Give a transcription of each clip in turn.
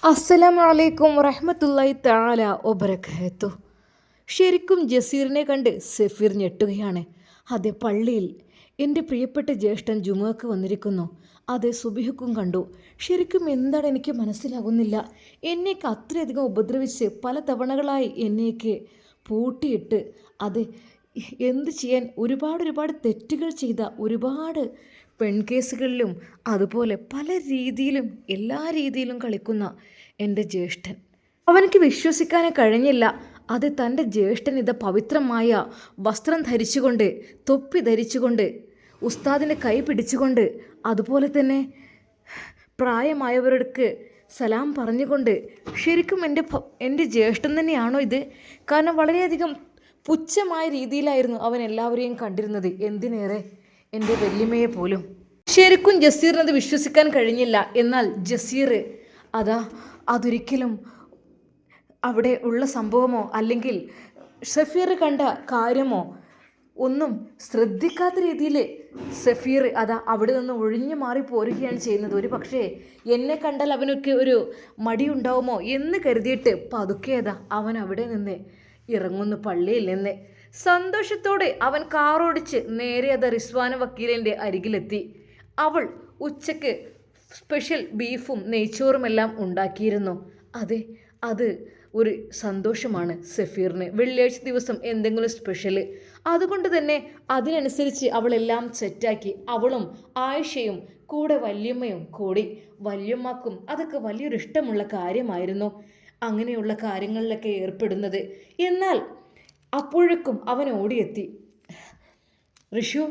അസ്സലാമു അലൈക്കും വറഹ്മത്തുള്ളാഹി തആല വബറകാതുഹു. ശരിക്കും ജസീറിനെ കണ്ട് സഫീർ ഞെട്ടുകയാണ്. അതെ, പള്ളിയിൽ എൻ്റെ പ്രിയപ്പെട്ട ജ്യേഷ്ഠൻ ജുമുഅക്ക് വന്നിരിക്കുന്നു. അതെ, സുബിഹുക്കും കണ്ടു. ശരിക്കും എന്താണ് എനിക്ക് മനസ്സിലാകുന്നില്ല. എന്നെയൊക്കെ അത്രയധികം ഉപദ്രവിച്ച് പല തവണകളായി എന്നെയൊക്കെ പൂട്ടിയിട്ട്, അതെ, എന്ത് ചെയ്യാൻ, ഒരുപാട് തെറ്റുകൾ ചെയ്ത ഒരുപാട് പെൺകേസുകളിലും അതുപോലെ പല രീതിയിലും എല്ലാ രീതിയിലും കളിക്കുന്ന എൻ്റെ ജ്യേഷ്ഠൻ, അവനക്ക് വിശ്വസിക്കാനേ കഴിഞ്ഞില്ല. അത് തൻ്റെ ജ്യേഷ്ഠൻ ഇത് പവിത്രമായ വസ്ത്രം ധരിച്ചുകൊണ്ട്, തൊപ്പി ധരിച്ചുകൊണ്ട്, ഉസ്താദിൻ്റെ കൈ പിടിച്ചുകൊണ്ട്, അതുപോലെ തന്നെ പ്രായമായവർക്ക് സലാം പറഞ്ഞുകൊണ്ട്, ശരിക്കും എൻ്റെ ജ്യേഷ്ഠൻ തന്നെയാണോ ഇത്? കാരണം വളരെയധികം പുച്ഛമായ രീതിയിലായിരുന്നു അവൻ എല്ലാവരെയും കണ്ടിരുന്നത്. എന്തിനേറെ എൻ്റെ വല്യമ്മയെ പോലും. ശരിക്കും ജസീറിനത് വിശ്വസിക്കാൻ കഴിഞ്ഞില്ല. എന്നാൽ ജസീർ അതൊരിക്കലും അവിടെ ഉള്ള സംഭവമോ അല്ലെങ്കിൽ സഫീർ കണ്ട കാര്യമോ ഒന്നും ശ്രദ്ധിക്കാത്ത രീതിയിൽ സഫീർ അവിടെ നിന്ന് ഒഴിഞ്ഞു മാറി പോരുകയാണ് ചെയ്യുന്നത്. ഒരു പക്ഷേ എന്നെ കണ്ടാൽ അവനൊക്കെ ഒരു മടിയുണ്ടാവുമോ എന്ന് കരുതിയിട്ട് പതുക്കെ അവൻ അവിടെ നിന്ന് ഇറങ്ങുന്നു. പള്ളിയിൽ നിന്ന് സന്തോഷത്തോടെ അവൻ കാറോടിച്ച് നേരെ റിസ്വാന വക്കീലിൻ്റെ അരികിലെത്തി. അവൾ ഉച്ചയ്ക്ക് സ്പെഷ്യൽ ബീഫും നെയ്ച്ചോറുമെല്ലാം ഉണ്ടാക്കിയിരുന്നു. അതെ, അത് ഒരു സന്തോഷമാണ് സഫീറിന്. വെള്ളിയാഴ്ച ദിവസം എന്തെങ്കിലും സ്പെഷ്യൽ. അതുകൊണ്ട് തന്നെ അതിനനുസരിച്ച് അവളെല്ലാം സെറ്റാക്കി. അവളും ആയിഷയും കൂടെ വല്യമ്മയും കൂടി. വല്യമ്മക്കും അതൊക്കെ വലിയൊരു ഇഷ്ടമുള്ള കാര്യമായിരുന്നു, അങ്ങനെയുള്ള കാര്യങ്ങളിലൊക്കെ ഏർപ്പെടുന്നത്. എന്നാൽ അപ്പോഴേക്കും അവൻ ഓടിയെത്തി. ഋഷു,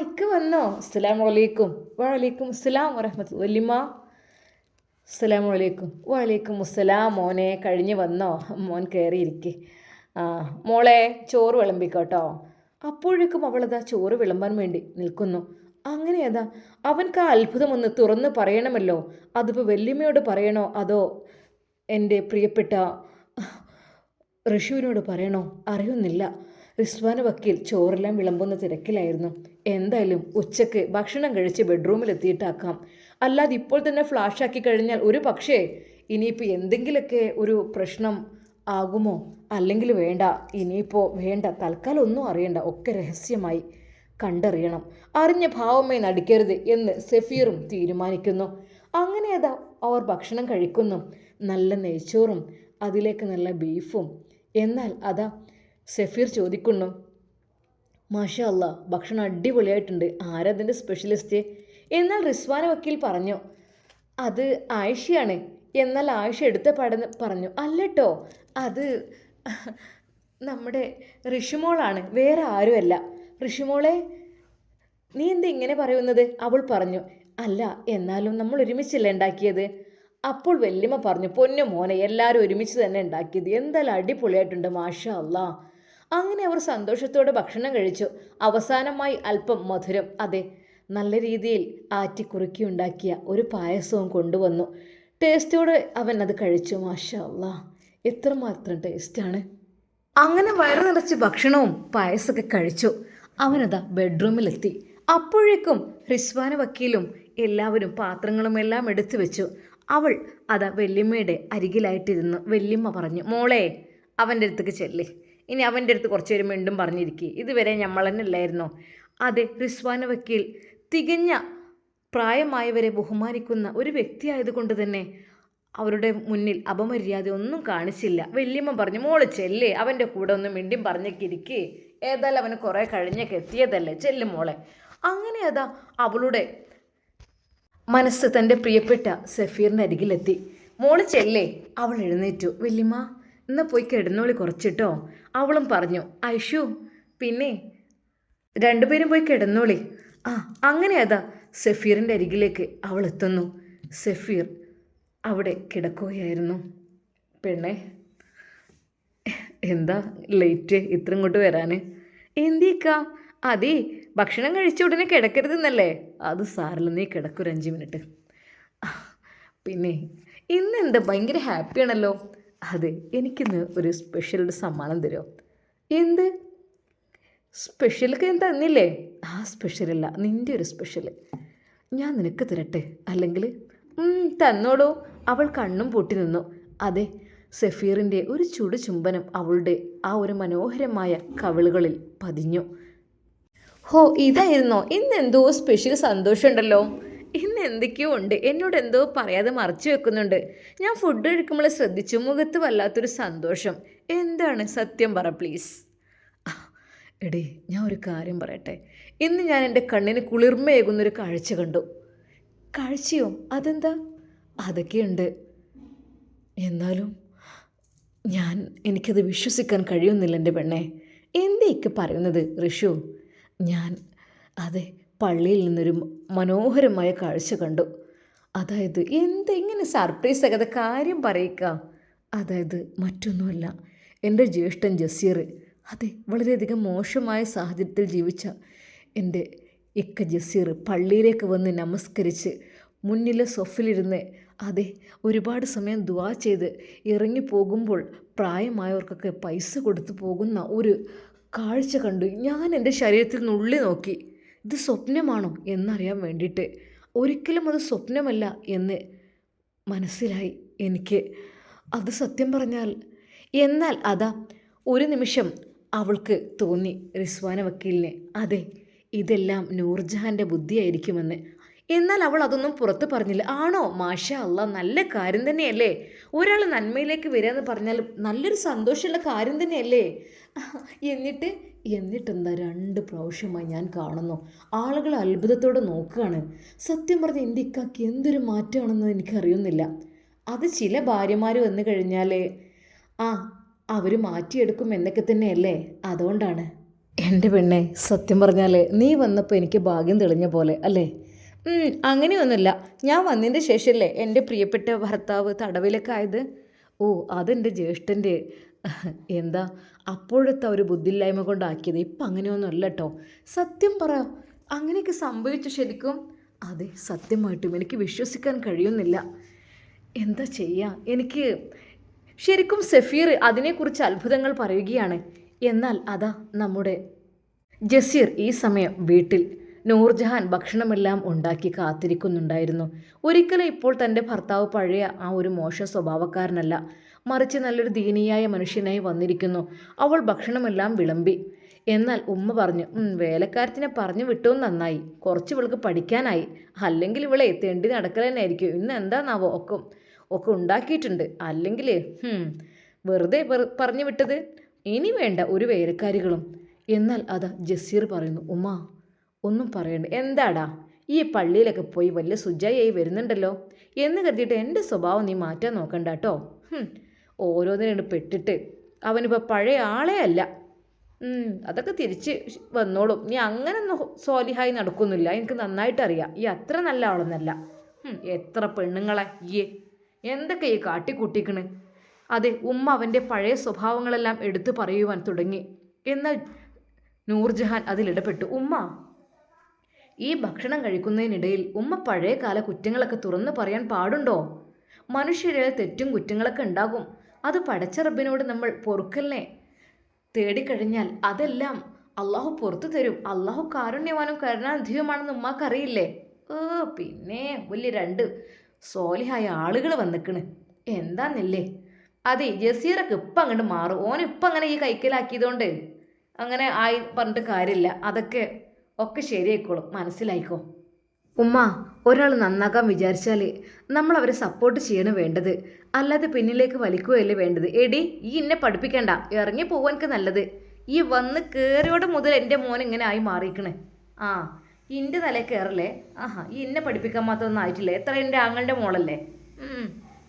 ഇക്ക വന്നോ? അസ്സലാമു അലൈക്കും. വഅലൈക്കും അസ്സലാം വറഹ്മത്തുള്ളാഹി. വല്യമ്മ, അസ്സലാമു അലൈക്കും. വഅലൈക്കും അസ്സലാം. മോനെ കഴിഞ്ഞ് വന്നോ? മോൻ കയറിയിരിക്കെ. മോളെ ചോറ് വിളമ്പിക്കോട്ടോ. അപ്പോഴേക്കും ചോറ് വിളമ്പാൻ വേണ്ടി നിൽക്കുന്നു. അങ്ങനെ അവൻക്ക് ആ അത്ഭുതമൊന്ന് തുറന്ന് പറയണമല്ലോ. അതിപ്പോൾ വല്യമ്മയോട് പറയണോ അതോ എൻ്റെ പ്രിയപ്പെട്ട ഋഷുവിനോട് പറയണോ അറിയുന്നില്ല. റിസ്വാന വക്കീൽ ചോറെല്ലാം വിളമ്പുന്ന തിരക്കിലായിരുന്നു. എന്തായാലും ഉച്ചയ്ക്ക് ഭക്ഷണം കഴിച്ച് ബെഡ്റൂമിലെത്തിയിട്ടാക്കാം. അല്ലാതെ ഇപ്പോൾ തന്നെ ഫ്ലാഷാക്കി കഴിഞ്ഞാൽ ഒരു പക്ഷേ ഇനിയിപ്പോൾ എന്തെങ്കിലുമൊക്കെ ഒരു പ്രശ്നം ആകുമോ? അല്ലെങ്കിൽ വേണ്ട, ഇനിയിപ്പോൾ വേണ്ട, തൽക്കാലം ഒന്നും അറിയണ്ട, ഒക്കെ രഹസ്യമായി കണ്ടറിയണം. അറിഞ്ഞ ഭാവമേ നടിക്കരുത് എന്ന് സഫീറും തീരുമാനിക്കുന്നു. അങ്ങനെ അവർ ഭക്ഷണം കഴിക്കുന്നു. നല്ല നെയ്ച്ചോറും അതിലേക്ക് നല്ല ബീഫും. എന്നാൽ സഫീർ ചോദിക്കുന്നു, മാഷാ അല്ലാ, ഭക്ഷണം അടിപൊളിയായിട്ടുണ്ട്, ആരതിൻ്റെ സ്പെഷ്യലിസ്റ്റ്? എന്നാൽ റിസ്വാന വക്കീൽ പറഞ്ഞു, അത് ആയിഷയാണ്. എന്നാൽ ആയിഷ എടുത്ത പറഞ്ഞു, അല്ലട്ടോ, അത് നമ്മുടെ ഋഷിമോളാണ്, വേറെ ആരുമല്ല. ഋഷിമോളെ, നീ എന്താ ഇങ്ങനെ പറയുന്നത്? അവൾ പറഞ്ഞു, അല്ല, എന്നാലും നമ്മൾ ഒരുമിച്ചല്ലേ ഉണ്ടാക്കിയത്. അപ്പോൾ വല്യമ്മ പറഞ്ഞു, പൊന്നു മോനെ, എല്ലാവരും ഒരുമിച്ച് തന്നെ ഉണ്ടാക്കിയത്, എന്തായാലും അടിപൊളിയായിട്ടുണ്ട്, മാഷാ അല്ലാ. അങ്ങനെ അവർ സന്തോഷത്തോടെ ഭക്ഷണം കഴിച്ചു. അവസാനമായി അല്പം മധുരം, അതെ, നല്ല രീതിയിൽ ആറ്റിക്കുറുക്കി ഉണ്ടാക്കിയ ഒരു പായസവും കൊണ്ടുവന്നു. ടേസ്റ്റോടെ അവൻ അത് കഴിച്ചു. മാഷാ അല്ലാ, എത്രമാത്രം ടേസ്റ്റാണ്. അങ്ങനെ വയറു നിറച്ച് ഭക്ഷണവും പായസമൊക്കെ കഴിച്ചു. ബെഡ്റൂമിലെത്തി. അപ്പോഴേക്കും റിസ്വാന വക്കീലും എല്ലാവരും പാത്രങ്ങളും എല്ലാം എടുത്തു വെച്ചു. അവൾ വല്യമ്മയുടെ അരികിലായിട്ടിരുന്നു. വല്യമ്മ പറഞ്ഞു, മോളെ, അവൻ്റെ അടുത്തേക്ക് ചെല്ലേ, ഇനി അവൻ്റെ അടുത്ത് കുറച്ച് പേര് വീണ്ടും പറഞ്ഞിരിക്കുക, ഇതുവരെ നമ്മൾ തന്നെ അല്ലായിരുന്നോ? അതെ, റിസ്വാന വക്കീൽ തികഞ്ഞ പ്രായമായവരെ ബഹുമാനിക്കുന്ന ഒരു വ്യക്തിയായതുകൊണ്ട് തന്നെ അവരുടെ മുന്നിൽ അപമര്യാദ ഒന്നും കാണിച്ചില്ല. വല്യമ്മ പറഞ്ഞു, മോള് ചെല്ലേ, അവൻ്റെ കൂടെ ഒന്ന് മിണ്ടിയും പറഞ്ഞൊക്കെ ഇരിക്കേ, ഏതായാലും അവന് കുറേ കഴിഞ്ഞൊക്കെ എത്തിയതല്ലേ, ചെല്ലും മോളെ. അങ്ങനെ അവളുടെ മനസ്സ് തൻ്റെ പ്രിയപ്പെട്ട സഫീറിൻ്റെ അരികിലെത്തി. മോള് ചെല്ലേ. അവൾ എഴുന്നേറ്റു. വല്യമ്മ, ഇന്ന് പോയി കിടന്നോളി കുറച്ചിട്ടോ. അവളും പറഞ്ഞു, ഐഷു, പിന്നെ രണ്ടുപേരും പോയി കിടന്നോളി. അങ്ങനെ സഫീറിൻ്റെ അരികിലേക്ക് അവൾ എത്തുന്നു. സഫീർ അവിടെ കിടക്കുകയായിരുന്നു. പെണ്ണെ, എന്താ ലേറ്റ് ഇത്ര ഇങ്ങോട്ട് വരാൻ? എന്തിക്കാ? അതേ, ഭക്ഷണം കഴിച്ച ഉടനെ കിടക്കരുതെന്നല്ലേ? അത് സാറില്ല, നീ കിടക്കൊരു 5 മിനിറ്റ്. പിന്നെ ഇന്നെന്താ ഭയങ്കര ഹാപ്പിയാണല്ലോ? അതെ, എനിക്കിന്ന് ഒരു സ്പെഷ്യൽ സമ്മാനം തരുമോ? എന്ത് സ്പെഷ്യലൊക്കെ ഞാൻ തന്നില്ലേ? ആ സ്പെഷ്യലല്ല, നിൻ്റെ ഒരു സ്പെഷ്യൽ ഞാൻ നിനക്ക് തരട്ടെ? അല്ലെങ്കിൽ തന്നോളൂ, അവൾ കണ്ണും പൂട്ടി നിന്നു. അതെ, സഫീറിൻ്റെ ഒരു ചുടുചുംബനം അവളുടെ ആ ഒരു മനോഹരമായ കവിളുകളിൽ പതിഞ്ഞു. ഹോ, ഇതായിരുന്നോ? ഇന്ന് എന്തോ സ്പെഷ്യൽ സന്തോഷമുണ്ടല്ലോ. ഇന്ന് എന്തൊക്കെയോ ഉണ്ട്, എന്നോട് എന്തോ പറയാതെ മറച്ചു വെക്കുന്നുണ്ട്. ഞാൻ ഫുഡ് കഴിക്കുമ്പോൾ ശ്രദ്ധിച്ചു, മുഖത്ത് വല്ലാത്തൊരു സന്തോഷം. എന്താണ്? സത്യം പറ പ്ലീസ്. എടേ, ഞാൻ ഒരു കാര്യം പറയട്ടെ. ഇന്ന് ഞാൻ എൻ്റെ കണ്ണിന് കുളിർമയേകുന്നൊരു കാഴ്ച കണ്ടു. കാഴ്ചയോ? അതെന്താ? അതൊക്കെയുണ്ട്. എന്നാലും എനിക്കത് വിശ്വസിക്കാൻ കഴിയുന്നില്ല എൻ്റെ പെണ്ണെ. എന്തേക്ക് പറയുന്നത് ഋഷു? അതെ, പള്ളിയിൽ നിന്നൊരു മനോഹരമായ കാഴ്ച കണ്ടു. അതായത് എന്തെങ്ങനെ സർപ്രൈസ് ആകാതെ കാര്യം പറയിക്ക. അതായത് മറ്റൊന്നുമല്ല, എൻ്റെ ജ്യേഷ്ഠൻ ജസീർ, അതെ, വളരെയധികം മോശമായ സാഹചര്യത്തിൽ ജീവിച്ച എൻ്റെ ഇക്ക ജസീർ പള്ളിയിലേക്ക് വന്ന് നമസ്കരിച്ച് മുന്നിലെ സൊഫിലിരുന്ന്, അതെ, ഒരുപാട് സമയം ദുആ ചെയ്ത് ഇറങ്ങിപ്പോകുമ്പോൾ പ്രായമായവർക്കൊക്കെ പൈസ കൊടുത്തു പോകുന്ന ഒരു കാഴ്ച കണ്ടു. ഞാൻ എൻ്റെ ശരീരത്തിൽ നുള്ളി നോക്കി, ഇത് സ്വപ്നമാണോ എന്നറിയാൻ വേണ്ടിയിട്ട്. ഒരിക്കലും അത് സ്വപ്നമല്ല എന്ന് മനസ്സിലായി എനിക്ക്. അത് സത്യം പറഞ്ഞാൽ, എന്നാൽ അതാ ഒരു നിമിഷം അവൾക്ക് തോന്നി, റിസ്വാന വക്കീലിനെ, അതെ, ഇതെല്ലാം നൂർജഹാൻ്റെ ബുദ്ധിയായിരിക്കുമെന്ന്. എന്നാൽ അവൾ അതൊന്നും പുറത്ത് പറഞ്ഞില്ല. ആണോ? മാഷാ അല്ലാ, നല്ല കാര്യം തന്നെയല്ലേ. ഒരാൾ നന്മയിലേക്ക് വരിക എന്ന് പറഞ്ഞാൽ നല്ലൊരു സന്തോഷമുള്ള കാര്യം തന്നെയല്ലേ. എന്നിട്ടെന്താ 2 പ്രാവശ്യമായി ഞാൻ കാണുന്നു. ആളുകൾ അത്ഭുതത്തോടെ നോക്കുകയാണ്. സത്യം പറഞ്ഞ എൻ്റെ ഇക്കാക്ക് എന്തൊരു മാറ്റമാണെന്ന് എനിക്കറിയുന്നില്ല. അത് ചില ഭാര്യമാർ വന്നു കഴിഞ്ഞാൽ അവർ മാറ്റിയെടുക്കും എന്നൊക്കെ തന്നെയല്ലേ, അതുകൊണ്ടാണ്. എൻ്റെ പെണ്ണെ, സത്യം പറഞ്ഞാൽ നീ വന്നപ്പോൾ എനിക്ക് ഭാഗ്യം തെളിഞ്ഞ പോലെ അല്ലേ? അങ്ങനെയൊന്നുമില്ല. ഞാൻ വന്നതിൻ്റെ ശേഷമല്ലേ എൻ്റെ പ്രിയപ്പെട്ട ഭർത്താവ് തടവിലൊക്കെ ആയത്. ഓ, അതെൻ്റെ ജ്യേഷ്ഠൻ്റെ എന്താ അപ്പോഴത്തെ ഒരു ബുദ്ധിയില്ലായ്മ കൊണ്ടാക്കിയത്. ഇപ്പം അങ്ങനെയൊന്നുമല്ല കേട്ടോ. സത്യം പറ, അങ്ങനെയൊക്കെ സംഭവിച്ചു ശരിക്കും? അതെ, സത്യമായിട്ടും എനിക്ക് വിശ്വസിക്കാൻ കഴിയുന്നില്ല. എന്താ ചെയ്യുക? എനിക്ക് ശരിക്കും സഫീർ അതിനെക്കുറിച്ച് അത്ഭുതങ്ങൾ പറയുകയാണ്. എന്നാൽ അതാ നമ്മുടെ ജസീർ ഈ സമയം വീട്ടിൽ നൂർജഹാൻ ഭക്ഷണമെല്ലാം ഉണ്ടാക്കി കാത്തിരിക്കുന്നുണ്ടായിരുന്നു. ഒരിക്കലും ഇപ്പോൾ തൻ്റെ ഭർത്താവ് പഴയ ആ ഒരു മോശ സ്വഭാവക്കാരനല്ല, മറിച്ച് നല്ലൊരു ദീനീയായ മനുഷ്യനായി വന്നിരിക്കുന്നു. അവൾ ഭക്ഷണമെല്ലാം വിളമ്പി. എന്നാൽ ഉമ്മ പറഞ്ഞു, വേലക്കാരത്തിനെ പറഞ്ഞു വിട്ടവും നന്നായി, കുറച്ച് ഇവൾക്ക് പഠിക്കാനായി. അല്ലെങ്കിൽ ഇവളെ തെണ്ടി നടക്കൽ തന്നെ ആയിരിക്കും. ഇന്ന് എന്താണെന്നാവോ ഒക്കെ ഉണ്ടാക്കിയിട്ടുണ്ട്. അല്ലെങ്കിൽ വെറുതെ പറഞ്ഞു വിട്ടത്. ഇനി വേണ്ട ഒരു വേലക്കാരികളും. എന്നാൽ അതാ ജസീർ പറയുന്നു, ഉമ്മ ഒന്നും പറയണ്ട. എന്താടാ, ഈ പള്ളിയിലൊക്കെ പോയി വലിയ സുജായി വരുന്നുണ്ടല്ലോ എന്ന് കരുതിയിട്ട് എൻ്റെ സ്വഭാവം നീ മാറ്റാൻ നോക്കണ്ട കേട്ടോ. ഓരോന്നിനും പെട്ടിട്ട് അവനിപ്പോൾ പഴയ ആളെ അല്ല. അതൊക്കെ തിരിച്ച് വന്നോളും. നീ അങ്ങനൊന്നും സോലിഹായി നടക്കുന്നില്ല, എനിക്ക് നന്നായിട്ടറിയാം. ഈ അത്ര നല്ല ആളൊന്നല്ല. എത്ര പെണ്ണുങ്ങളെ എന്തൊക്കെ ഈ കാട്ടിക്കൂട്ടിക്കണ്. അതെ, ഉമ്മ അവൻ്റെ പഴയ സ്വഭാവങ്ങളെല്ലാം എടുത്തു പറയുവാൻ തുടങ്ങി. എന്നാൽ നൂർജഹാൻ അതിലിടപെട്ടു. ഉമ്മ, ഈ ഭക്ഷണം കഴിക്കുന്നതിനിടയിൽ ഉമ്മ പഴയ കാല കുറ്റങ്ങളൊക്കെ തുറന്നു പറയാൻ പാടുണ്ടോ? മനുഷ്യരെ തെറ്റും കുറ്റങ്ങളൊക്കെ ഉണ്ടാകും. അത് പടച്ച റബ്ബിനോട് നമ്മൾ പൊറുക്കലിനെ തേടിക്കഴിഞ്ഞാൽ അതെല്ലാം അള്ളാഹു പുറത്തു തരും. അള്ളാഹു കാരുണ്യവാനും കരുണാധികമാണെന്ന് ഉമ്മാക്കറിയില്ലേ? പിന്നെ വലിയ 2 സോലിഹായ ആളുകൾ വന്നിക്കണ്. എന്താന്നില്ലേ? അതെ, ജസീറൊക്കെ ഇപ്പം അങ്ങോട്ട് മാറും. ഓനിപ്പം അങ്ങനെ ഈ കൈക്കലാക്കിയതുകൊണ്ട് അങ്ങനെ ആയി പറഞ്ഞിട്ട് കാര്യമില്ല. അതൊക്കെ ശരിയായിക്കോളും, മനസ്സിലായിക്കോ. ഉമ്മ, ഒരാൾ നന്നാക്കാൻ വിചാരിച്ചാൽ നമ്മൾ അവരെ സപ്പോർട്ട് ചെയ്യണം വേണ്ടത്, അല്ലാതെ പിന്നിലേക്ക് വലിക്കുകയല്ലേ വേണ്ടത്. എടി, ഈ എന്നെ പഠിപ്പിക്കണ്ട, ഇറങ്ങി പോവാനൊക്കെ നല്ലത്. ഈ വന്ന് കയറിയോടെ മുതൽ എൻ്റെ മോൻ ഇങ്ങനെ ആയി മാറിയിക്കണേ. ഇൻ്റെ തലയിൽ കയറല്ലേ? ഈ എന്നെ പഠിപ്പിക്കാൻ മാത്രമൊന്നും ആയിട്ടില്ല. എത്ര എൻ്റെ ആങ്ങളുടെ മോളല്ലേ?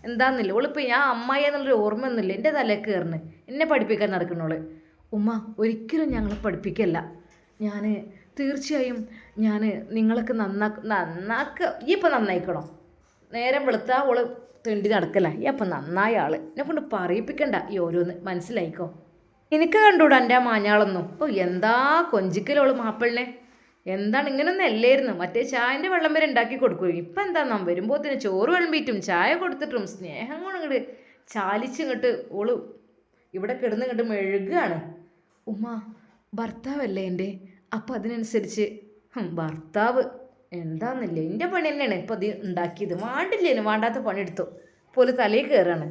എന്താന്നില്ല, ഓളിപ്പോൾ ഞാൻ അമ്മായി എന്നുള്ളൊരു ഓർമ്മയൊന്നുമില്ല. എൻ്റെ തലയിൽ കയറണ് എന്നെ പഠിപ്പിക്കാൻ നടക്കണോള്. ഉമ്മ, ഒരിക്കലും ഞങ്ങളെ പഠിപ്പിക്കല്ല. തീർച്ചയായും നിങ്ങളൊക്കെ ഈ ഇപ്പം നന്നായിക്കണം. നേരം വെളുത്താ ഓള് തെണ്ടി നടക്കല്ല. ഈ അപ്പം നന്നായ ആള്. എന്നെ കൊണ്ട് പറയിപ്പിക്കണ്ട ഈ ഓരോന്ന്, മനസ്സിലായിക്കോ. എനിക്ക് കണ്ടുകൂടാ എൻ്റെ ആ മാഞ്ഞാളൊന്നും. എന്താ കൊഞ്ചിക്കലോള് മാപ്പിളിനെ. എന്താണ് ഇങ്ങനൊന്നും അല്ലായിരുന്നു. മറ്റേ ചായൻ്റെ വെള്ളം വരെ ഉണ്ടാക്കി കൊടുക്കും. ഇപ്പം എന്താ നാം വരുമ്പോഴത്തേന് ചോറ് വിളമ്പിയിട്ടും ചായ കൊടുത്തിട്ടും സ്നേഹം കൊണ്ട് ഇങ്ങോട്ട് ചാലിച്ചിങ്ങോട്ട് ഓള് ഇവിടെ കിടന്നിങ്ങോട്ട് മെഴുകുകയാണ്. ഉമ്മ, ഭർത്താവല്ലേ എൻ്റെ? അപ്പം അതിനനുസരിച്ച് ഭർത്താവ് എന്താന്നില്ലേ, എൻ്റെ പണി തന്നെയാണ് ഇപ്പം അത് ഉണ്ടാക്കിയത്. വേണ്ടാത്ത പണിയെടുത്തു. പോലെ തലയിൽ കയറാണ്.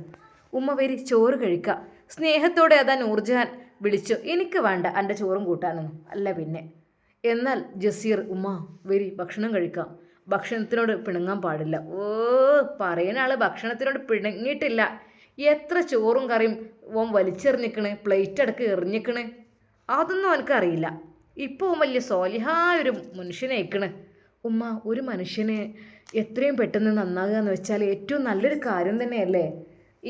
ഉമ്മ വരി ചോറ് കഴിക്കുക. സ്നേഹത്തോടെ അതാ നൂർജഹാൻ വിളിച്ചു. എനിക്ക് വേണ്ട എൻ്റെ ചോറും കൂട്ടാനൊന്നും അല്ല പിന്നെ. എന്നാൽ ജസീർ ഉമ്മ വരി ഭക്ഷണം കഴിക്കാം, ഭക്ഷണത്തിനോട് പിണങ്ങാൻ പാടില്ല. ഓ, പറയുന്ന ആൾ ഭക്ഷണത്തിനോട് പിണങ്ങിയിട്ടില്ല. എത്ര ചോറും കറിയും ഓൻ വലിച്ചെറിഞ്ഞിക്കണ്, പ്ലേറ്റ് അടക്ക് എറിഞ്ഞിക്കണ്, അതൊന്നും എനിക്കറിയില്ല. ഇപ്പോൾ വലിയ സോലിഹായൊരു മനുഷ്യനയക്കണ്. ഉമ്മ, ഒരു മനുഷ്യന് എത്രയും പെട്ടെന്ന് നന്നാകുക എന്ന് വെച്ചാൽ ഏറ്റവും നല്ലൊരു കാര്യം തന്നെയല്ലേ.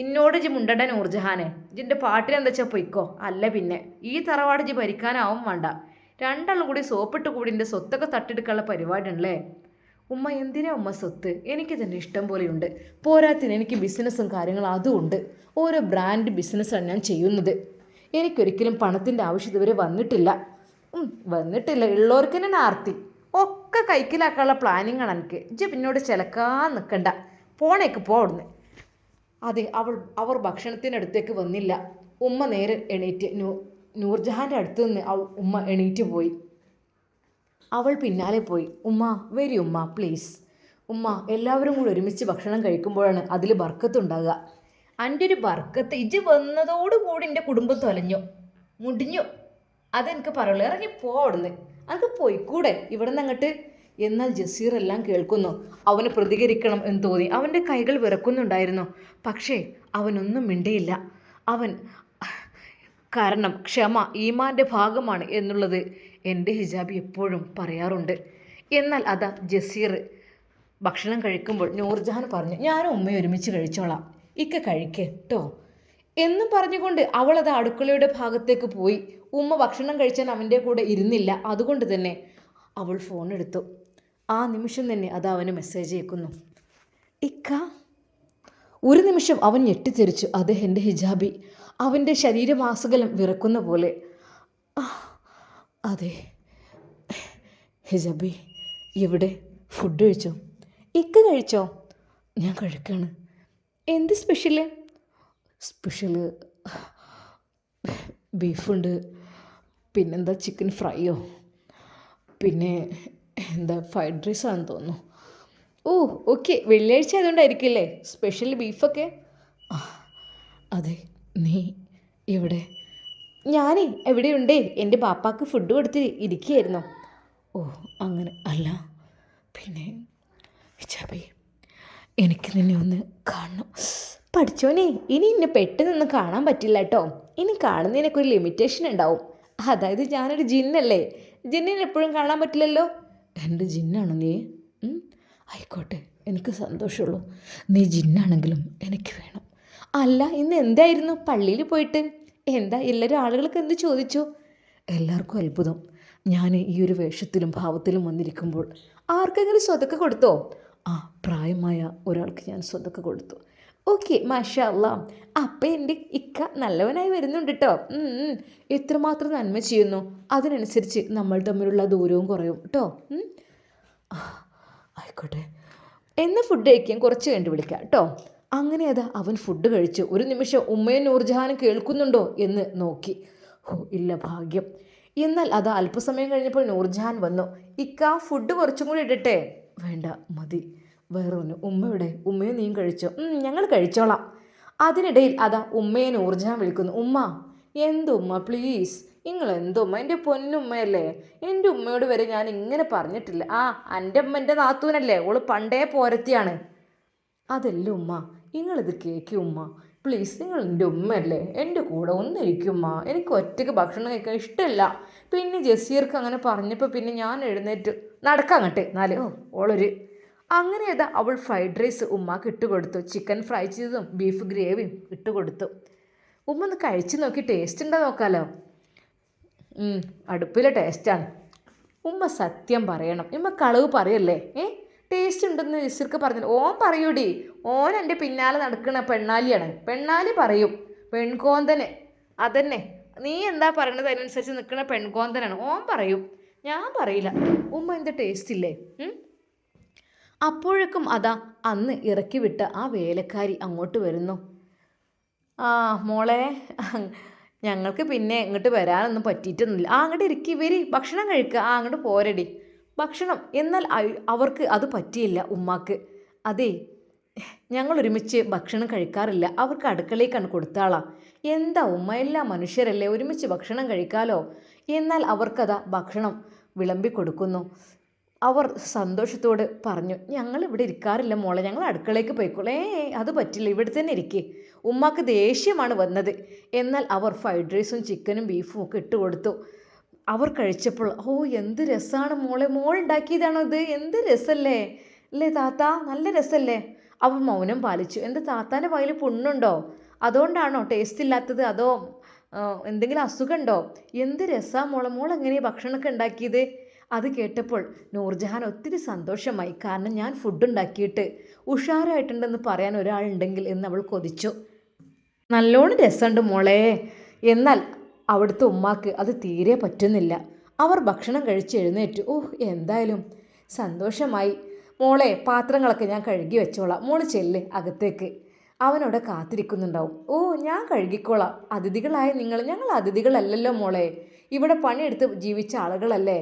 ഇന്നോട് ജി മുണ്ടട നൂർജഹാനെ, ജിൻ്റെ പാട്ടിനെന്താ വെച്ചാൽ പൊയ്ക്കോ. അല്ല പിന്നെ ഈ തറവാട് ജി ഭരിക്കാനാവും വേണ്ട. രണ്ടാളും കൂടി സോപ്പിട്ട് കൂടി എൻ്റെ സ്വത്തൊക്കെ തട്ടിയെടുക്കാനുള്ള പരിപാടി ഉണ്ടല്ലേ. ഉമ്മ, എന്തിനാ ഉമ്മ സ്വത്ത്? എനിക്ക് തന്നെ ഇഷ്ടം പോലെയുണ്ട്. പോരാത്തിന് എനിക്ക് ബിസിനസ്സും കാര്യങ്ങളും അതും ഉണ്ട്. ഓരോ ബ്രാൻഡ് ബിസിനസ്സാണ് ഞാൻ ചെയ്യുന്നത്. എനിക്കൊരിക്കലും പണത്തിൻ്റെ ആവശ്യം ഇതുവരെ വന്നിട്ടില്ല. വന്നിട്ടില്ല, ഉള്ളവർക്ക് തന്നെ ആർത്തി. ഒക്കെ കൈക്കലാക്കാനുള്ള പ്ലാനിങ് ആണ് എനിക്ക്. ഇജ്ജ് പിന്നോട് ചിലക്കാൻ നിൽക്കണ്ട, പോണേക്ക് പോടുന്നു. അതെ, അവർ ഭക്ഷണത്തിനടുത്തേക്ക് വന്നില്ല. ഉമ്മ നേരെ എണീറ്റ് നൂർജഹാൻ്റെ അടുത്ത് നിന്ന് ഉമ്മ എണീറ്റ് പോയി. അവൾ പിന്നാലെ പോയി. ഉമ്മ വരി ഉമ്മ പ്ലീസ്. ഉമ്മ, എല്ലാവരും കൂടി ഒരുമിച്ച് ഭക്ഷണം കഴിക്കുമ്പോഴാണ് അതിൽ ബർക്കത്തുണ്ടാകുക. എൻ്റെ ഒരു ബർക്കത്ത് ഇജ്ജ് വന്നതോടുകൂടി എൻ്റെ കുടുംബം തൊലഞ്ഞു, മുടിഞ്ഞു. അതെനിക്ക് പറയുള്ളൂ. ഇറങ്ങി പോടുന്ന്, അതൊക്കെ പോയിക്കൂടെ ഇവിടെ നിന്ന് അങ്ങോട്ട്. എന്നാൽ ജസീർ എല്ലാം കേൾക്കുന്നു. അവന് പ്രതികരിക്കണം എന്ന് തോന്നി. അവൻ്റെ കൈകൾ വിറക്കുന്നുണ്ടായിരുന്നു. പക്ഷേ അവനൊന്നും മിണ്ടിയില്ല. അവൻ കാരണം ക്ഷമ ഈമാൻ്റെ ഭാഗമാണ് എന്നുള്ളത് എൻ്റെ ഹിജാബി എപ്പോഴും പറയാറുണ്ട്. എന്നാൽ അതാ ജസീർ ഭക്ഷണം കഴിക്കുമ്പോൾ നൂർജഹാൻ പറഞ്ഞു, ഞാനും ഉമ്മയും ഒരുമിച്ച് കഴിച്ചോളാം, ഇക്ക കഴിക്ക് കേട്ടോ എന്നും പറഞ്ഞുകൊണ്ട് അവളത് അടുക്കളയുടെ ഭാഗത്തേക്ക് പോയി. ഉമ്മ ഭക്ഷണം കഴിച്ചാൽ അവൻ്റെ കൂടെ ഇരുന്നില്ല. അതുകൊണ്ട് തന്നെ അവൾ ഫോൺ എടുത്തു. ആ നിമിഷം തന്നെ അത് അവന് മെസ്സേജ് അയക്കുന്നു. ഇക്ക. ഒരു നിമിഷം അവൻ ഞെട്ടിത്തെറിച്ചു. അത് എൻ്റെ ഹിജാബി. അവൻ്റെ ശരീരമാസകലം വിറക്കുന്ന പോലെ. അതെ ഹിജാബി, എവിടെ? ഫുഡ് കഴിച്ചോ? ഇക്ക കഴിച്ചോ? ഞാൻ കഴിക്കാണ്. എന്ത് സ്പെഷ്യല്? സ്പെഷ്യല് ബീഫുണ്ട്, പിന്നെന്താ ചിക്കൻ ഫ്രൈയോ, പിന്നെ എന്താ ഫ്രൈഡ് റൈസാണെന്ന് തോന്നുന്നു. ഓ ഓക്കെ, വെള്ളിയാഴ്ച ആയതുകൊണ്ടായിരിക്കില്ലേ സ്പെഷ്യൽ ബീഫൊക്കെ? അതെ. നീ എവിടെ? ഞാനേ എവിടെയുണ്ടേ, എൻ്റെ പാപ്പാക്ക് ഫുഡ് കൊടുത്ത് ഇരിക്കുകയായിരുന്നു. ഓ അങ്ങനെ. അല്ല പിന്നെ ഹിജാബി, എനിക്ക് നിന്നെ ഒന്ന് കാണണം. പഠിച്ചോനെ, ഇനി എന്നെ പെട്ടെന്നൊന്ന് കാണാൻ പറ്റില്ല കേട്ടോ. ഇനി കാണുന്നതിനൊക്കെ ഒരു ലിമിറ്റേഷൻ ഉണ്ടാവും. അതായത് ഞാനൊരു ജിന്നല്ലേ, ജിന്നിനെ എപ്പോഴും കാണാൻ പറ്റില്ലല്ലോ. എൻ്റെ ജിന്നാണോ നീ? ആയിക്കോട്ടെ, എനിക്ക് സന്തോഷമുള്ളൂ. നീ ജിന്നാണെങ്കിലും എനിക്ക് വേണം. അല്ല, ഇന്ന് എന്തായിരുന്നു പള്ളിയിൽ പോയിട്ട്? എന്താ എല്ലാവരും ആളുകൾക്ക് എന്ത് ചോദിച്ചു? എല്ലാവർക്കും അത്ഭുതം. ഞാൻ ഈ ഒരു വേഷത്തിലും ഭാവത്തിലും വന്നിരിക്കുമ്പോൾ. ആർക്കെങ്കിലും സ്വതക്ക കൊടുത്തോ? ആ, പ്രായമായ ഒരാൾക്ക് ഞാൻ സ്വതക്ക കൊടുത്തു. ഓക്കെ, മാഷാ അല്ലാ. അപ്പം എൻ്റെ ഇക്ക നല്ലവനായി വരുന്നുണ്ട് കേട്ടോ. എത്രമാത്രം നന്മ ചെയ്യുന്നു അതിനനുസരിച്ച് നമ്മൾ തമ്മിലുള്ള ദൂരവും കുറയും കേട്ടോ. ആയിക്കോട്ടെ, എന്ന് ഫുഡ് കഴിക്കാൻ കുറച്ച് കഴിഞ്ഞ് വിളിക്കാം കേട്ടോ. അങ്ങനെ അതാ അവൻ ഫുഡ് കഴിച്ചു. ഒരു നിമിഷം ഉമ്മയും നൂർജഹാനും കേൾക്കുന്നുണ്ടോ എന്ന് നോക്കി. ഓ ഇല്ല, ഭാഗ്യം. എന്നാൽ അതാ അല്പസമയം കഴിഞ്ഞപ്പോൾ നൂർജഹാൻ വന്നു. ഇക്ക, ഫുഡ് കുറച്ചും കൂടി ഇടട്ടെ? വേണ്ട, മതി. വേറൊന്ന്. ഉമ്മയുടെ ഉമ്മയും നീയും കഴിച്ചോ? ഞങ്ങൾ കഴിച്ചോളാം. അതിനിടയിൽ അതാ ഉമ്മയെ നൂർജഹാൻ വിളിക്കുന്നു. ഉമ്മ. എന്തുമ്മ പ്ലീസ്, നിങ്ങൾ എന്തുമ്മ, എൻ്റെ പൊന്നുമ്മയല്ലേ. എൻ്റെ ഉമ്മയോട് വരെ ഞാൻ ഇങ്ങനെ പറഞ്ഞിട്ടില്ല. എൻ്റെ ഉമ്മ എൻ്റെ നാത്തൂനല്ലേ, ഓള് പണ്ടേ പോരത്തിയാണ്. അതല്ല ഉമ്മ, നിങ്ങളിത് കേൾക്കും ഉമ്മ പ്ലീസ്. നിങ്ങൾ എൻ്റെ ഉമ്മയല്ലേ, എൻ്റെ കൂടെ ഒന്നിരിക്കും ഉമ്മ. എനിക്ക് ഒറ്റയ്ക്ക് ഭക്ഷണം കഴിക്കാൻ ഇഷ്ടമല്ല. പിന്നെ ജസീർക്ക് അങ്ങനെ പറഞ്ഞപ്പോൾ പിന്നെ ഞാൻ എഴുന്നേറ്റ് നടക്കാങ്ങട്ടെ. ഓളൊരു അങ്ങനെ ഏതാ അവൾ ഫ്രൈഡ് റൈസ് ഉമ്മക്ക് ഇട്ടുകൊടുത്തു. ചിക്കൻ ഫ്രൈ ചെയ്തതും ബീഫ് ഗ്രേവിയും ഇട്ടുകൊടുത്തു. ഉമ്മ ഒന്ന് കഴിച്ച് നോക്കി ടേസ്റ്റ് ഉണ്ടോ നോക്കാമല്ലോ. അടുപ്പിലെ ടേസ്റ്റാണ്. ഉമ്മ സത്യം പറയണം, ഉമ്മ കളവ് പറയല്ലേ. ടേസ്റ്റ് ഉണ്ടെന്ന് ജസീർക്ക് പറഞ്ഞു. ഓൻ പറയൂടി, ഓൻ എൻ്റെ പിന്നാലെ നടക്കുന്ന പെണ്ണാലിയാണ്. പെണ്ണാലി പറയും, പെൺകോന്തന്. അതന്നെ, നീ എന്താ പറയണത് അതിനനുസരിച്ച് നിൽക്കുന്ന പെൺകോന്തനാണ്. ഓൻ പറയും, ഞാൻ പറയില്ല. ഉമ്മ എന്താ ടേസ്റ്റ് ഇല്ലേ? അപ്പോഴേക്കും അതാ അന്ന് ഇറക്കി വിട്ട ആ വേലക്കാരി അങ്ങോട്ട് വരുന്നു. മോളെ, ഞങ്ങൾക്ക് പിന്നെ ഇങ്ങോട്ട് വരാനൊന്നും പറ്റിയിട്ടൊന്നുമില്ല. അങ്ങോട്ട് ഇരിക്കി വരി, ഭക്ഷണം കഴിക്കുക. അങ്ങോട്ട് പോരടി ഭക്ഷണം. എന്നാൽ അവർക്ക് അത് പറ്റിയില്ല ഉമ്മാക്ക്. അതെ, ഞങ്ങൾ ഒരുമിച്ച് ഭക്ഷണം കഴിക്കാറില്ല, അവർക്ക് അടുക്കളയ്ക്കാണ് കൊടുത്താളാ. എന്താ ഉമ്മ, എല്ലാ മനുഷ്യരല്ലേ, ഒരുമിച്ച് ഭക്ഷണം കഴിക്കാലോ. എന്നാൽ അവർക്കതാ ഭക്ഷണം വിളമ്പി കൊടുക്കുന്നു. അവർ സന്തോഷത്തോട് പറഞ്ഞു, ഞങ്ങൾ ഇവിടെ ഇരിക്കാറില്ല മോളെ, ഞങ്ങൾ അടുക്കളയ്ക്ക് പോയിക്കോളേ. അത് പറ്റില്ല, ഇവിടെ തന്നെ ഇരിക്കേ. ഉമ്മാക്ക് ദേഷ്യമാണ് വന്നത്. എന്നാൽ അവർ ഫ്രൈഡ് റൈസും ചിക്കനും ബീഫും ഒക്കെ ഇട്ട് കൊടുത്തു. അവർ കഴിച്ചപ്പോൾ, ഓ എന്ത് രസമാണ് മോളെ, മോൾ ഉണ്ടാക്കിയതാണോ ഇത്, എന്ത് രസമല്ലേ അല്ലേ താത്ത, നല്ല രസമല്ലേ. അവൻ മൗനം പാലിച്ചു. എന്താ താത്താൻ്റെ വായിൽ പുണ്ണുണ്ടോ, അതുകൊണ്ടാണോ ടേസ്റ്റ് ഇല്ലാത്തത്, അതോ എന്തെങ്കിലും അസുഖമുണ്ടോ? എന്ത് രസമാണ് മോളെ, മോൾ എങ്ങനെയാണ് ഭക്ഷണമൊക്കെ ഉണ്ടാക്കിയത്? അത് കേട്ടപ്പോൾ നൂർജഹാൻ ഒത്തിരി സന്തോഷമായി. കാരണം ഞാൻ ഫുഡ് ഉണ്ടാക്കിയിട്ട് ഉഷാറായിട്ടുണ്ടെന്ന് പറയാൻ ഒരാളുണ്ടെങ്കിൽ എന്ന് അവൾ കൊതിച്ചു. നല്ലോണം രസമുണ്ട് മോളെ. എന്നാൽ അവിടുത്തെ ഉമ്മാക്ക് അത് തീരെ പറ്റുന്നില്ല. അവർ ഭക്ഷണം കഴിച്ച് എഴുന്നേറ്റു. എന്തായാലും സന്തോഷമായി. മോളെ, പാത്രങ്ങളൊക്കെ ഞാൻ കഴുകി വെച്ചോളാം, മോള് ചെല്ല് അകത്തേക്ക്, അവനവിടെ കാത്തിരിക്കുന്നുണ്ടാവും. ഞാൻ കഴുകിക്കോളാം, അതിഥികളായ ഞങ്ങൾ അതിഥികളല്ലല്ലോ മോളെ, ഇവിടെ പണിയെടുത്ത് ജീവിച്ച ആളുകളല്ലേ.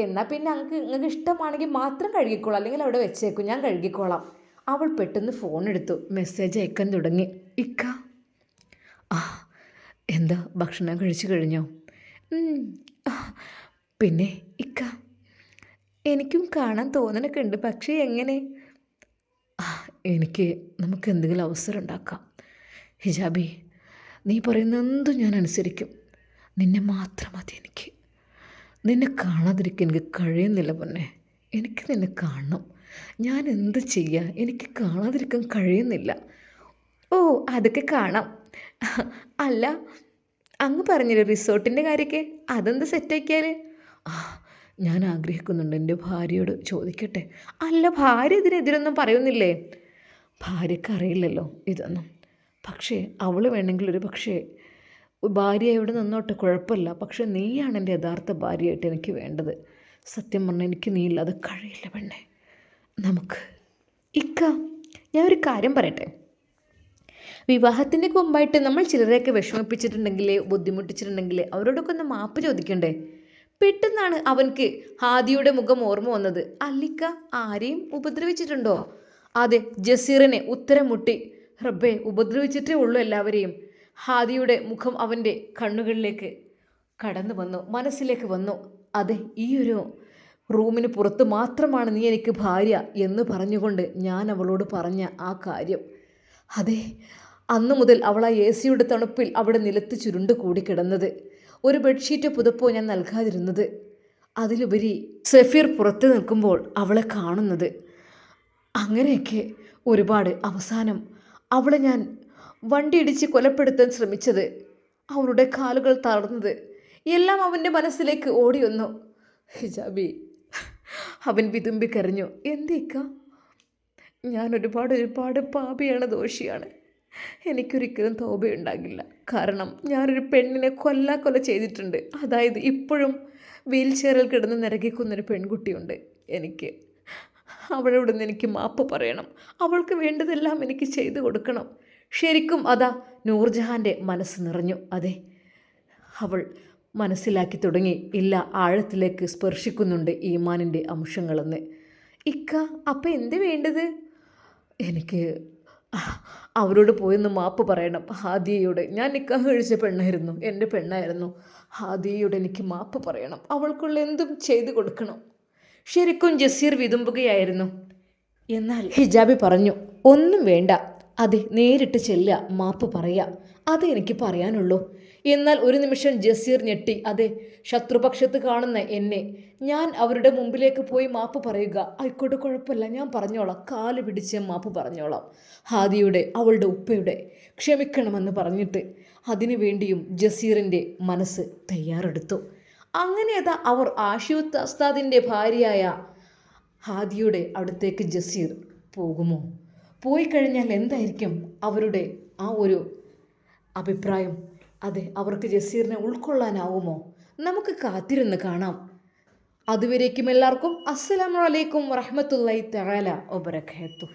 എന്നാൽ പിന്നെ നിങ്ങൾക്ക് ഇഷ്ടമാണെങ്കിൽ മാത്രം കഴുകിക്കോളാം, അല്ലെങ്കിൽ അവിടെ വെച്ചേക്കും, ഞാൻ കഴുകിക്കോളാം. അവൾ പെട്ടെന്ന് ഫോൺ എടുത്തു, മെസ്സേജ് അയക്കാൻ തുടങ്ങി. ഇക്ക, എന്താ ഭക്ഷണം കഴിച്ചു കഴിഞ്ഞോ? പിന്നെ ഇക്ക, എനിക്കും കാണാൻ തോന്നണൊക്കെ ഉണ്ട്, പക്ഷേ എങ്ങനെ? നമുക്ക് എന്തെങ്കിലും അവസരം ഉണ്ടാക്കാം. ഹിജാബി, നീ പറയുന്ന എന്തും ഞാൻ അനുസരിക്കും, നിന്നെ മാത്രം മതി എനിക്ക്. നിന്നെ കാണാതിരിക്കാൻ എനിക്ക് കഴിയുന്നില്ല പൊന്നെ, എനിക്ക് നിന്നെ കാണണം. ഞാൻ എന്ത് ചെയ്യുക, എനിക്ക് കാണാതിരിക്കാൻ കഴിയുന്നില്ല. അതൊക്കെ കാണാം. അല്ല, അങ്ങ് പറഞ്ഞില്ലേ റിസോർട്ടിൻ്റെ കാര്യമൊക്കെ, അതെന്ത് സെറ്റാക്കിയാൽ? ഞാൻ ആഗ്രഹിക്കുന്നുണ്ട്, എൻ്റെ ഭാര്യയോട് ചോദിക്കട്ടെ. അല്ല, ഭാര്യ ഇതിനെതിരൊന്നും പറയുന്നില്ലേ? ഭാര്യയ്ക്ക് അറിയില്ലല്ലോ ഇതൊന്നും. പക്ഷേ അവൾ വേണമെങ്കിൽ ഒരു പക്ഷേ ഭാര്യ എവിടെ നിന്നോട്ടെ, കുഴപ്പമില്ല. പക്ഷെ നീയാണ് എൻ്റെ യഥാർത്ഥ ഭാര്യയായിട്ട് എനിക്ക് വേണ്ടത്. സത്യം പറഞ്ഞാൽ എനിക്ക് നീ ഇല്ലാതെ കഴിയില്ല പെണ്ണെ. നമുക്ക് ഇക്ക, ഞാൻ ഒരു കാര്യം പറയട്ടെ. വിവാഹത്തിൻ്റെ മുമ്പായിട്ട് നമ്മൾ ചിലരെയൊക്കെ വിഷമിപ്പിച്ചിട്ടുണ്ടെങ്കിൽ, ബുദ്ധിമുട്ടിച്ചിട്ടുണ്ടെങ്കിൽ അവരോടൊക്കെ ഒന്ന് മാപ്പ് ചോദിക്കണ്ടേ? പെട്ടെന്നാണ് അവൻക്ക് ഹാദിയുടെ മുഖം ഓർമ്മ വന്നത്. അല്ലിക്ക, ആരെയും ഉപദ്രവിച്ചിട്ടുണ്ടോ? അതെ, ജസീറിനെ ഉത്തരം മുട്ടി. റബ്ബേ, ഉപദ്രവിച്ചിട്ടേ ഉള്ളൂ എല്ലാവരെയും. ഹാദിയുടെ മുഖം അവൻ്റെ കണ്ണുകളിലേക്ക് കടന്നു വന്നു, മനസ്സിലേക്ക് വന്നു. അതെ, ഈ ഒരു റൂമിന് പുറത്ത് മാത്രമാണ് നീ എനിക്ക് ഭാര്യ എന്ന് പറഞ്ഞുകൊണ്ട് ഞാൻ അവളോട് പറഞ്ഞ ആ കാര്യം. അതെ, അന്നു മുതൽ അവൾ ആ AC യുടെ തണുപ്പിൽ അവിടെ നിലത്ത് ചുരുണ്ട് കൂടിക്കിടന്നത്. ഒരു ബെഡ്ഷീറ്റോ പുതപ്പോ ഞാൻ നൽകാതിരുന്നത്. അതിലുപരി സഫീർ പുറത്ത് നിൽക്കുമ്പോൾ അവളെ കാണുന്നത്. അങ്ങനെയൊക്കെ ഒരുപാട്. അവസാനം അവളെ ഞാൻ വണ്ടിയിടിച്ച് കൊലപ്പെടുത്താൻ ശ്രമിച്ചത്, അവളുടെ കാലുകൾ തളർന്നത്, എല്ലാം അവൻ്റെ മനസ്സിലേക്ക് ഓടി വന്നു. ഹിജാബി, അവൻ വിതുമ്പി കരഞ്ഞു. എന്തേക്ക, ഞാൻ ഒരുപാട് പാപിയാണ്, ദോഷിയാണ്. എനിക്കൊരിക്കലും തോബയുണ്ടാകില്ല. കാരണം ഞാനൊരു പെണ്ണിനെ കൊല ചെയ്തിട്ടുണ്ട്. അതായത് ഇപ്പോഴും വീൽ ചെയറിൽ കിടന്ന് നിരകിക്കുന്നൊരു പെൺകുട്ടിയുണ്ട്. അവളോട് നിന്ന് എനിക്ക് മാപ്പ് പറയണം. അവൾക്ക് വേണ്ടതെല്ലാം എനിക്ക് ചെയ്തു കൊടുക്കണം. ശരിക്കും അതാ നൂർജഹാൻ്റെ മനസ്സ് നിറഞ്ഞു. അതെ, അവൾ മനസ്സിലാക്കി തുടങ്ങി. ഇല്ല, ആഴത്തിലേക്ക് സ്പർശിക്കുന്നുണ്ട് ഈമാനിൻ്റെ അംശങ്ങളെന്ന്. ഇക്ക, അപ്പം എന്ത് വേണ്ടത്? എനിക്ക് അവരോട് പോയൊന്ന് മാപ്പ് പറയണം. ഹാദിയയോട്. ഞാൻ നിക്കാഹ് കഴിച്ച പെണ്ണായിരുന്നു, എൻ്റെ പെണ്ണായിരുന്നു. ഹാദിയയോട് എനിക്ക് മാപ്പ് പറയണം. അവൾക്കുള്ള എന്തും ചെയ്തു കൊടുക്കണം. ശരിക്കും ജസീർ വിതുമ്പുകയായിരുന്നു. എന്നാൽ ഹിജാബി പറഞ്ഞു, ഒന്നും വേണ്ട. അതെ, നേരിട്ട് ചെല്ലുക, മാപ്പ് പറയുക, അതേ എനിക്ക് പറയാനുള്ളൂ. എന്നാൽ ഒരു നിമിഷം ജസീർ ഞെട്ടി. അതെ, ശത്രുപക്ഷത്ത് കാണുന്ന എന്നെ ഞാൻ അവരുടെ മുമ്പിലേക്ക് പോയി മാപ്പ് പറയുക? ആയിക്കോട്ടെ, കുഴപ്പമില്ല, ഞാൻ പറഞ്ഞോളാം, കാല് പിടിച്ച് മാപ്പ് പറഞ്ഞോളാം. ഹാദിയുടെ, അവളുടെ ഉപ്പയുടെ ക്ഷമിക്കണമെന്ന് പറഞ്ഞിട്ട് അതിനു വേണ്ടിയും ജസീറിൻ്റെ മനസ്സ് തയ്യാറെടുത്തു. അങ്ങനെ അതാ അവർ ആഷിഖ് ഉസ്താദിൻ്റെ ഭാര്യയായ ഹാദിയുടെ അടുത്തേക്ക് ജസീർ പോകുമോ? പോയി കഴിഞ്ഞാൽ എന്തായിരിക്കും അവരുടെ ആ ഒരു അഭിപ്രായം? അതെ, അവർക്ക് ജസീറിനെ ഉൾക്കൊള്ളാനാവുമോ? നമുക്ക് കാത്തിരുന്ന് കാണാം. അതുവരേക്കും എല്ലാവർക്കും അസ്സലാമു അലൈക്കും വറഹ്മത്തുള്ളാഹി തആല വബറകാതുഹു.